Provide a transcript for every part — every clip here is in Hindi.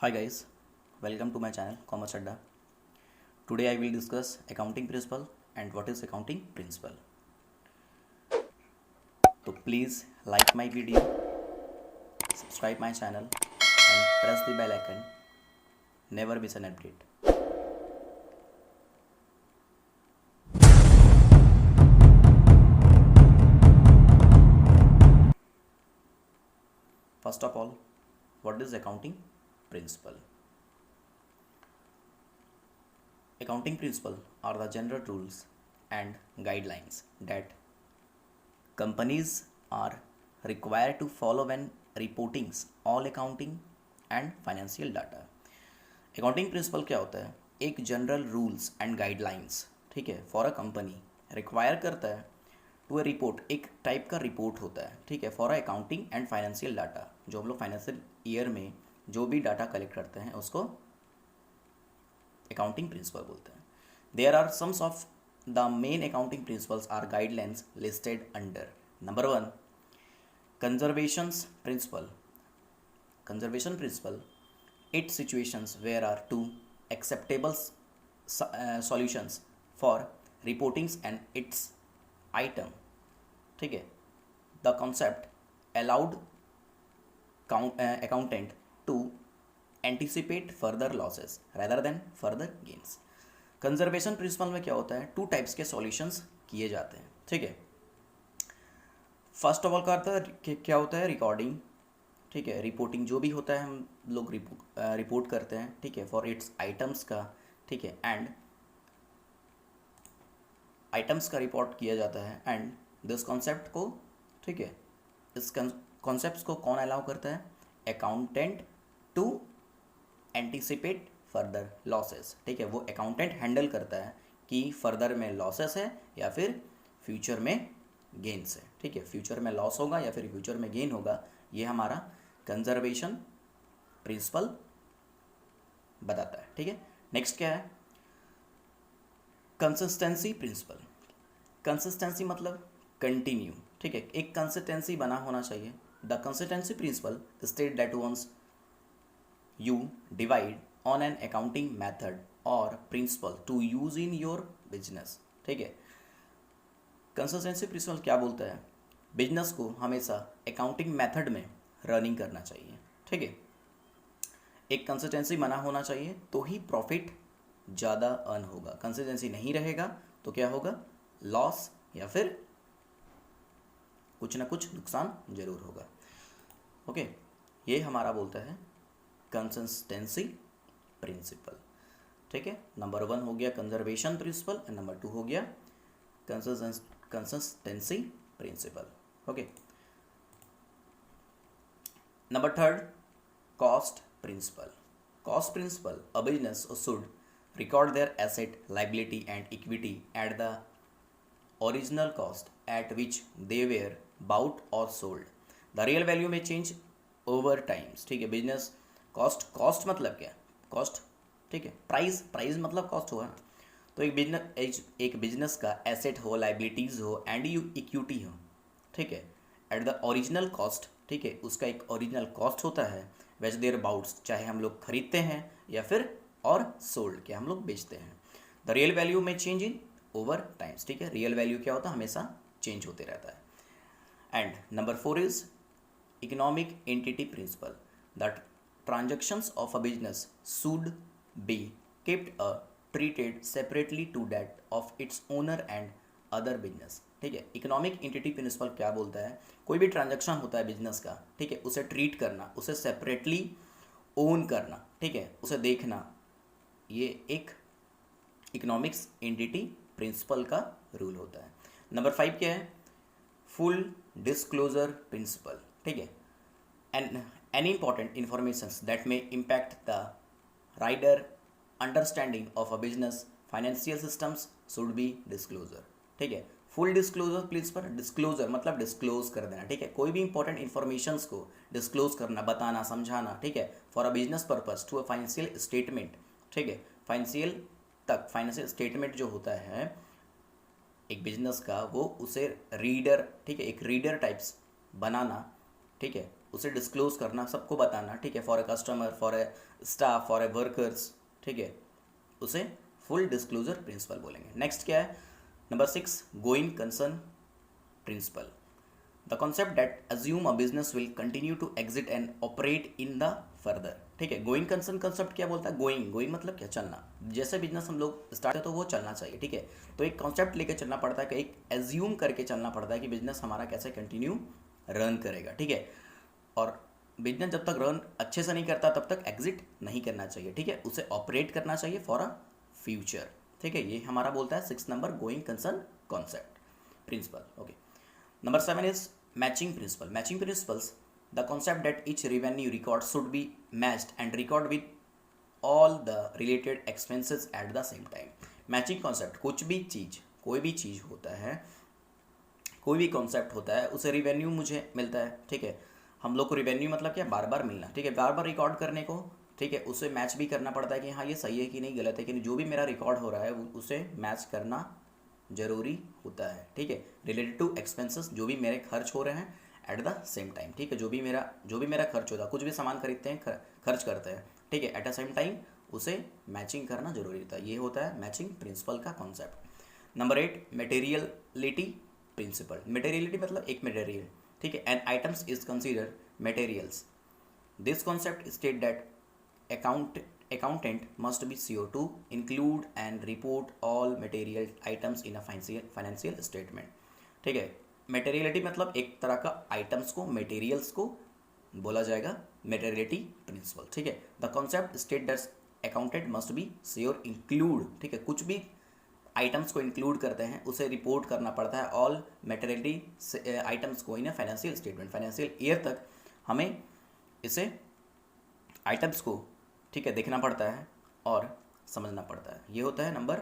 Hi guys, welcome to my channel Commerce Adda. Today I will discuss accounting principle and what is accounting principle. So please like my video, subscribe my channel and press the bell icon. Never miss an update. First of all, what is accounting principle? Accounting principle are the general rules and guidelines that companies are required to follow when reporting all accounting and financial data. Accounting principle क्या होता है? एक जनरल रूल्स एंड गाइडलाइंस, ठीक है, फॉर अ कंपनी रिक्वायर करता है टू ए रिपोर्ट, एक टाइप का रिपोर्ट होता है, ठीक है, for accounting and financial data. जो हम लोग फाइनेंशियल ईयर में जो भी डाटा कलेक्ट करते हैं उसको अकाउंटिंग प्रिंसिपल बोलते हैं। There are some of the main accounting principles are guidelines listed under. Number 1, conservation principle. Conservation principle, it situations where are two acceptable solutions for reportings and its item, ठीक है। the concept allowed accountant to anticipate further losses rather than further gains। Conservation principle में क्या होता है? टू टाइप्स के सॉल्यूशंस किए जाते हैं, ठीक है। फर्स्ट ऑफ ऑल क्या होता है? रिकॉर्डिंग, ठीक है, रिपोर्टिंग जो भी होता है हम लोग रिपोर्ट करते हैं, ठीक है, फॉर इट्स आइटम्स का, ठीक है, एंड आइटम्स का रिपोर्ट किया जाता है। एंड दिस कॉन्सेप्ट को, ठीक है, इस कॉन्सेप्ट को कौन अलाउ करता है? Accountant to anticipate further losses, ठीक है, वो अकाउंटेंट हैंडल करता है कि फर्दर में लॉसेस है या फिर फ्यूचर में गेन्स है, ठीक है, फ्यूचर में लॉस होगा या फिर फ्यूचर में गेन होगा, ये हमारा कंजर्वेशन प्रिंसिपल बताता है, ठीक है। नेक्स्ट क्या है? Consistency principle. कंसिस्टेंसी मतलब कंटिन्यू, ठीक है, एक कंसिस्टेंसी बना होना चाहिए। The consistency principle state that once you divide on an accounting method और principle to use in your business, ठीक है। कंसिस्टेंसी प्रिंसिपल क्या बोलता है? बिजनेस को हमेशा अकाउंटिंग मेथड में रनिंग करना चाहिए, ठीक है। एक कंसिस्टेंसी बना होना चाहिए तो ही प्रॉफिट ज़्यादा अर्न होगा। कंसिस्टेंसी नहीं रहेगा तो क्या होगा? लॉस या फिर कुछ ना कुछ नुकसान जरूर होगा। ओके, ये हमारा बोलता है कंसिस्टेंसी प्रिंसिपल, ठीक है। नंबर 1 हो गया कंजर्वेशन प्रिंसिपल एंड नंबर 2 हो गया consistency principle. Okay, number 3, cost principle. Cost principle, a business should record their asset, liability and equity at the original cost at which they were bought or sold. The real value may change over times, ठीक है। बिजनेस कॉस्ट मतलब क्या? कॉस्ट, ठीक है, प्राइस मतलब कॉस्ट हुआ ना। तो एक बिजनेस का एसेट हो, लाइबिलिटीज़ हो एंड इक्विटी हो, ठीक है, एट द ओरिजिनल कॉस्ट, ठीक है, उसका एक ओरिजिनल कॉस्ट होता है, वेच देयर बाउट्स, चाहे हम लोग खरीदते हैं या फिर और सोल्ड, क्या हम लोग बेचते हैं। द रियल वैल्यू में चेंज इन ओवर टाइम्स, ठीक है, रियल वैल्यू क्या होता है? हमेशा चेंज होते रहता है। And number 4 is economic entity principle, that transactions of a business should be kept treated separately to that of its owner and other business, ठीक है। इकोनॉमिक एंटिटी प्रिंसिपल क्या बोलता है? कोई भी ट्रांजैक्शन होता है बिजनेस का, ठीक है, उसे ट्रीट करना, उसे सेपरेटली ओन करना, ठीक है, उसे देखना, ये एक इकोनॉमिक्स एंटिटी प्रिंसिपल का रूल होता है। नंबर 5 क्या है? फुल डिस्क्लोजर प्रिंसिपल, ठीक है। And any important information that may impact the reader understanding of a business financial systems should be disclosure, ठीक है। फुल डिस्क्लोजर प्रिंसिपल, डिस्क्लोजर मतलब डिस्क्लोज कर देना, ठीक है, कोई भी इंपॉर्टेंट इन्फॉर्मेशंस को डिस्क्लोज करना, बताना, समझाना, ठीक है, for a business purpose to a financial statement, ठीक है। फाइनेंशियल स्टेटमेंट जो होता है एक बिजनेस का, वो उसे रीडर, ठीक है, एक रीडर टाइप्स बनाना, ठीक है, उसे डिस्क्लोज करना, सबको बताना, ठीक है, for a customer, for a staff, for a workers, ठीक है, उसे फुल डिस्क्लोजर प्रिंसिपल बोलेंगे। नेक्स्ट क्या है, number 6, going concern principle. The concept that assume a business will continue to exist and operate in the further, ठीक है। गोइंग कंसर्न कंसेप्ट क्या बोलता है, गोइंग, गोइंग मतलब क्या, चलना। जैसे बिजनेस हम लोग स्टार्ट है तो वो चलना चाहिए, ठीक है। तो एक कॉन्सेप्ट लेके चलना पड़ता है कि एक एज्यूम करके चलना पड़ता है कि बिजनेस हमारा कैसे कंटिन्यू रन करेगा, ठीक है। और बिजनेस जब तक रन अच्छे से नहीं करता तब तक एग्जिट नहीं करना चाहिए, ठीक है, उसे ऑपरेट करना चाहिए फॉर अ फ्यूचर, ठीक है। ये हमारा बोलता है 6 number going concern concept principle. Okay, number 7 is matching principle. Matching principles, the concept that each revenue record should be matched and record with all the related expenses at the same time। Matching concept, कुछ भी चीज़, कोई भी चीज़ होता है, कोई भी कॉन्सेप्ट होता है, उसे रिवेन्यू मुझे मिलता है, ठीक है। हम लोग को रिवेन्यू मतलब क्या, बार बार मिलना, ठीक है, बार बार रिकॉर्ड करने को, ठीक है। उसे मैच भी करना पड़ता है कि हाँ ये सही है कि नहीं, गलत है कि नहीं, जो भी मेरा रिकॉर्ड हो रहा है उसे मैच करना जरूरी होता है, ठीक है। रिलेटेड टू एक्सपेंसेस, जो भी मेरे खर्च हो रहे हैं एट द सेम टाइम, ठीक है। जो भी मेरा खर्च होता है, कुछ भी सामान खरीदते हैं, खर्च करते हैं, ठीक है, एट द सेम टाइम उसे मैचिंग करना जरूरी होता है। ये होता है मैचिंग प्रिंसिपल का concept. Number 8, materiality principle. Materiality मतलब एक मटेरियल, ठीक है, and items is consider materials. This concept state that accountant must be sure to include and report all material items in a financial statement, ठीक है। मटेरियलिटी मतलब एक तरह का आइटम्स को, मटेरियल्स को बोला जाएगा मटेरियलिटी प्रिंसिपल, ठीक है। The concept state that accountant must be sure include, ठीक है, कुछ भी आइटम्स को इंक्लूड करते हैं उसे रिपोर्ट करना पड़ता है ऑल मटेरियलिटी आइटम्स को in a financial statement. Financial year तक हमें इसे आइटम्स को, ठीक है, देखना पड़ता है और समझना पड़ता है। ये होता है नंबर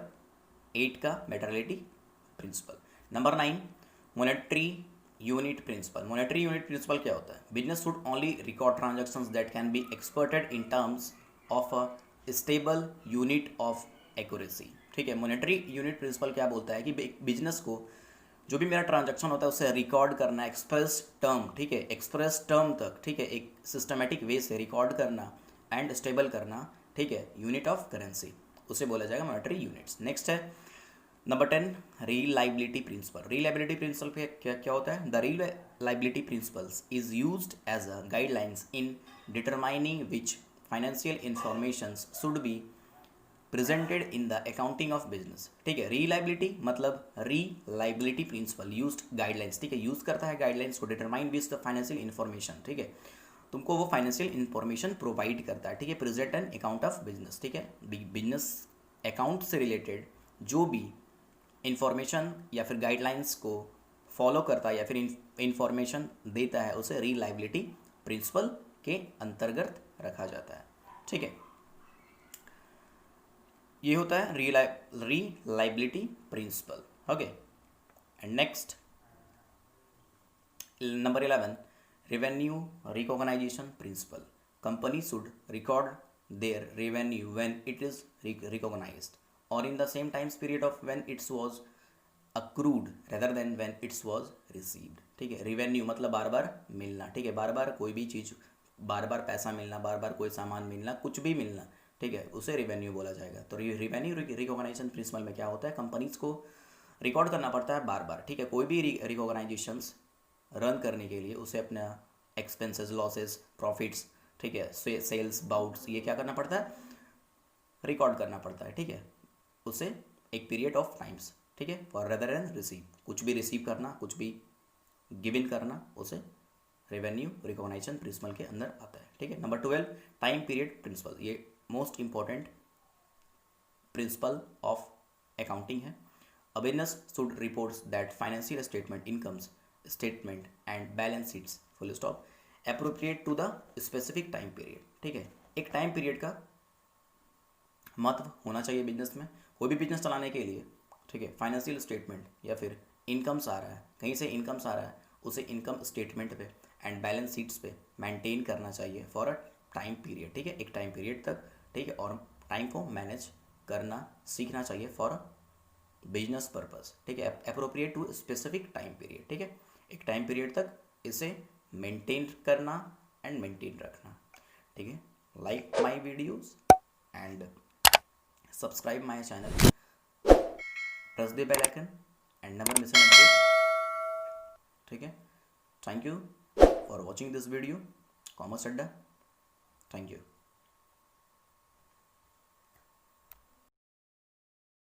8 का materiality principle. Number 9, monetary unit principle. Monetary unit principle क्या होता है, business should only record transactions that can be expressed in terms of a stable unit of accuracy, ठीक है। मॉनेटरी यूनिट प्रिंसिपल क्या बोलता है कि बिजनेस को जो भी मेरा ट्रांजैक्शन होता है उसे रिकॉर्ड करना एक्सप्रेस टर्म, ठीक है, एक्सप्रेस टर्म तक, ठीक है, एक सिस्टमेटिक वे से रिकॉर्ड करना एंड स्टेबल करना, ठीक है, यूनिट ऑफ करेंसी, उसे बोला जाएगा मॉनेटरी यूनिट्स। नेक्स्ट है number 10, reliability principle. Reliability principle क्या क्या होता है, the reliability principles is used as a guidelines in determining which financial informations should be presented in the accounting of business, ठीक है। रिलायबिलिटी मतलब रिलायबिलिटी प्रिंसिपल यूज्ड गाइडलाइंस, ठीक है, यूज करता है गाइडलाइंस को determine which the financial information, ठीक है, तुमको वो फाइनेंशियल इंफॉर्मेशन प्रोवाइड करता है, ठीक है, present an account of business, ठीक है। बिजनेस अकाउंट से रिलेटेड जो भी इंफॉर्मेशन या फिर गाइडलाइंस को फॉलो करता है या फिर इंफॉर्मेशन देता है उसे रिलायबिलिटी प्रिंसिपल के अंतर्गत रखा जाता है, ठीक है। ये होता है reliability principle. Okay, and next number 11, revenue recognition principle. Company should record their revenue when it is recognized or in the same time period of when it was accrued rather than when it was received, ठीक है। revenue मतलब बार बार मिलना, ठीक है, बार बार कोई भी चीज़, बार बार पैसा मिलना, बार बार कोई सामान मिलना, कुछ भी मिलना, ठीक है, उसे रेवेन्यू बोला जाएगा। तो रेवेन्यू रिकॉग्नाइजेशन प्रिंसिपल में क्या होता है, कंपनीज को रिकॉर्ड करना पड़ता है बार बार, ठीक है, कोई भी रिकॉग्नाइजेशंस रन करने के लिए उसे अपना एक्सपेंसेस, लॉसेस, प्रॉफिट्स, ठीक है, सेल्स, बाउट्स, ये क्या करना पड़ता है, रिकॉर्ड करना पड़ता है, ठीक है, उसे एक पीरियड ऑफ टाइम्स, ठीक है, फॉर रेदर एंड रिसीव, कुछ भी रिसीव करना, कुछ भी गिव इन करना, उसे रेवेन्यू रिकॉग्नाइजेशन प्रिंसिपल के अंदर आता है, ठीक है। Number 12, time period principle. ये most important principle of accounting है। A business should reports that financial statement, incomes statement and balance sheets full stop appropriate to the specific time period, ठीक है। एक टाइम पीरियड का महत्व होना चाहिए बिजनेस में, कोई भी बिजनेस चलाने के लिए, ठीक है। फाइनेंशियल स्टेटमेंट या फिर इनकम्स आ रहा है, कहीं से इनकम्स आ रहा है, उसे इनकम स्टेटमेंट पे एंड बैलेंस शीट्स पे मेंटेन करना चाहिए फॉर अ टाइम पीरियड, ठीक है, एक टाइम पीरियड तक, ठीक है, और टाइम को मैनेज करना सीखना चाहिए फॉर बिजनेस पर्पस, ठीक है, appropriate to specific time period, ठीक है, एक टाइम पीरियड तक इसे मेंटेन करना एंड मेंटेन रखना, ठीक है। Like my videos and subscribe my channel, press the bell icon and never miss an update, ठीक है। Thank you for watching this video, commerce Adda. Thank you.